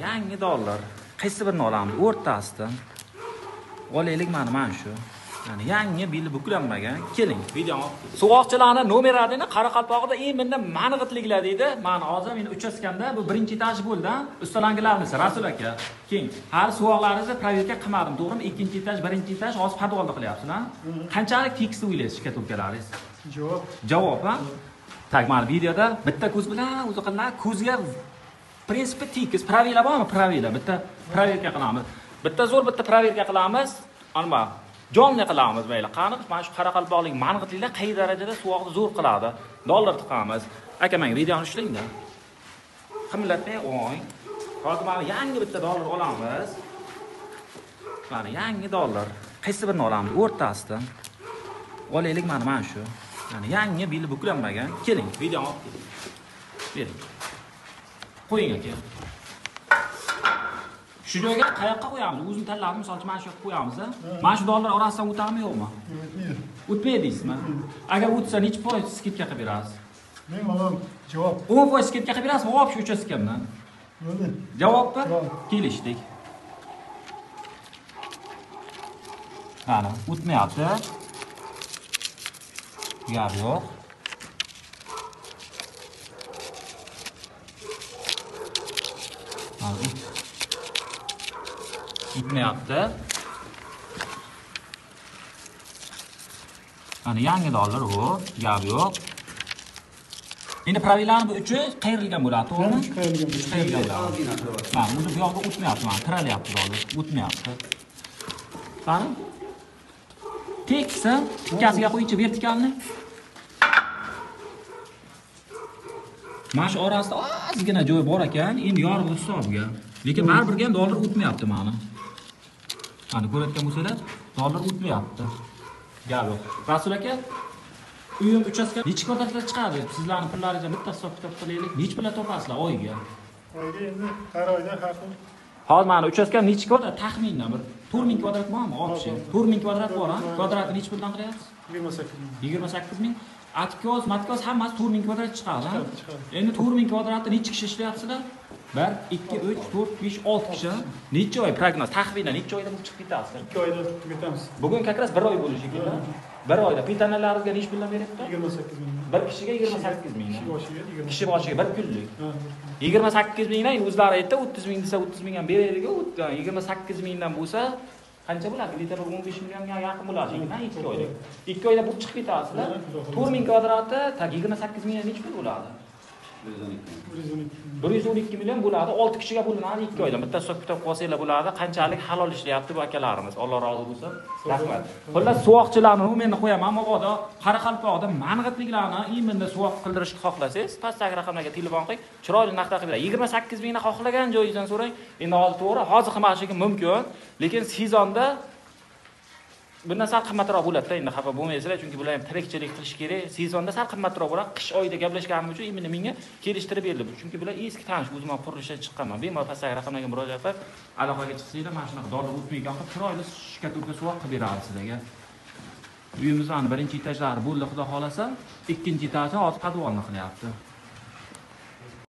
yangi dollar. Qaysi birini olamiz? O'rtasidan. Olaylik mana shu. Yani yangi bili buklanmagan. Keling, videoni. Suvoqchilarning nomerlarini Qoraqalpoqda endi mang'itliklar deydi. Mana hozir men uchaskamda bu birinchi etaj bo'ldi. Ustalangilarimiz Rasul aka. Keyin har suvoqlaringizni proverka qilmadim, to'g'rimi? Ikkinchi etaj, birinchi etaj hozir podvalda qilyapsizlar. Qanchalik tekisni o'ylaysiz shkatulkalaringiz? Javob, ha? Tak, mana videoda bitta ko'z bilan o'zi qillar, ko'zga prinsipi tekis, pravila bormi? Pravila. Bitta proverka qilamiz. Bitta zo'r, bitta proverka qilamiz. Ana jonli qilamiz mayli. Qani, mana shu Qoraqalpoqlik mang'itliklar qay darajada suvoqni zo'r qiladi. Dollar tiqamiz. Aka, menga videoni ushlangda. Qimlatmay o'ng. Hozir mana yangi bitta dollar olamiz. Mana yangi dollar. Qaysi birini olamiz? O'rtasidan. Olaylik mana shu. Yani yangi bili buklanmagan. Keling, videoni olib keling. Bering. Qo'ying aka. Shu joyga qayoqqa qo'yamiz? O'zim tanladim, masalan, mana shu yoqqa qo'yamiz. Mana shu dollar orasidan o'tadimi, yo'qmi? O'tmaydi deysizmi? Agar o'tsa, necha foiz skidka qilib berasiz? Men mana javob. 10% skidka qilib berasizmi? Hop, shu uchaskamdan. Bo'ldi. Javobmi? Kelishdik. Mana, o'tmayapti. Gap yo'q. Mana o'tmayapti. Mana yangi dollar u, gap yo'q. Endi pravilani bu uchi qayrilgan bo'ladi, to'g'rimi? Qayrilgan bo'ladi. Mana bu yoqda o'tmayapti, mana tiralyapti dollar, o'tmayapti. Qani? Teksa, ikkasiga qo'yingchi vertikalni. Mana shu orasida ozgina joy bor ekan, endi yorib hisobga. Lekin baribir ham dollar o'tmayapti mana. Mana ko'rayotgan bo'lsanglar, dollar o'tmayapti. Gap yo'q. Rasul aka, uyim uchastka necha kvadratga chiqadi? Sizlarning pullaringizni bitta hisob-kitob qilaylik. Necha pul topasizlar oyga? Oyga endi har oyda har xil. Hozir mana uchastkam necha kvadrat? Taxminan bir 4000 kvadrat bormi? Olchi. 4000 kvadrat bor, ha? Kvadratni necha puldan qilyapsiz? 28 ming. 28 ming. Atkoz, matkoz hammasi 4000 kvadrat chiqadi, ha? Endi 4000 kvadratda necha kishi ishlayapsizlar? 1, 2, 3, 4, 5, 6 kishi. Necha oy prognoz? Taxminan necha oyda chiqib ketasizlar? 2 oyda tugatamiz. Bugun kakras 1 oy bo'lishi kerak. 1 oyda pensionalaringizga necha puldan beryapti? 28 ming. Bir kishiga 28 ming. Kishi boshiga 1 kunlik. 28 mingdan o'zlari aytdi, 30 ming desa 30 ming ham beraylik. 28 mingdan bo'lsa qancha bo'ladi? Litr 15 millionga yaqin bo'ladi. 2 oyda. 2 oyda bu chiqib ketasizlar. 4000 kvadrati 28 mingdan necha pul bo'ladi? 112 million bo'ladi. 6 kishiga bo'linadi 2 oyda. Bitta hisob-kitob qilsanglar bo'ladi. Qanchalik halol ishlayapti bu akalarimiz. Alloh rozi bo'lsin. Rahmat. Xullas, suvoqchilarni men qo'yaman. Mabodo Qoraqalpoqda mang'itliklarni endi suvoq qildirishni xohlasangiz, pastdagi raqamlarga telefon qiling. Chiroyli narxda qilib beradi. 28 mingdan xohlagan joyingizdan so'rang. Endi hozir to'g'ri, hozir qilmashligi mumkin, lekin sezonda bundan sal qimmatroq bo'ladi-da, endi xafa bo'lmaysizlar, chunki bular ham tirikchilik qilish kerak. Sezonda sal qimmatroq bo'ladi. Qish oyida gaplashganim uchun endi menga kelishtirib berdi. Chunki bular eski tanish, o'zim ham qurilishdan chiqqanman. Bemalol pastdagi raqamlarga murojaat qilib, aloqaga chiqsanglar, mana shunaqa dollar o'tmaygan qilib, chiroyli shkatulka suvoq qilib beradi sizlarga. Uyimizning birinchi etajlari bo'ldi, xudo xolasa, ikkinchi etajni hozir podvalni qilyapti.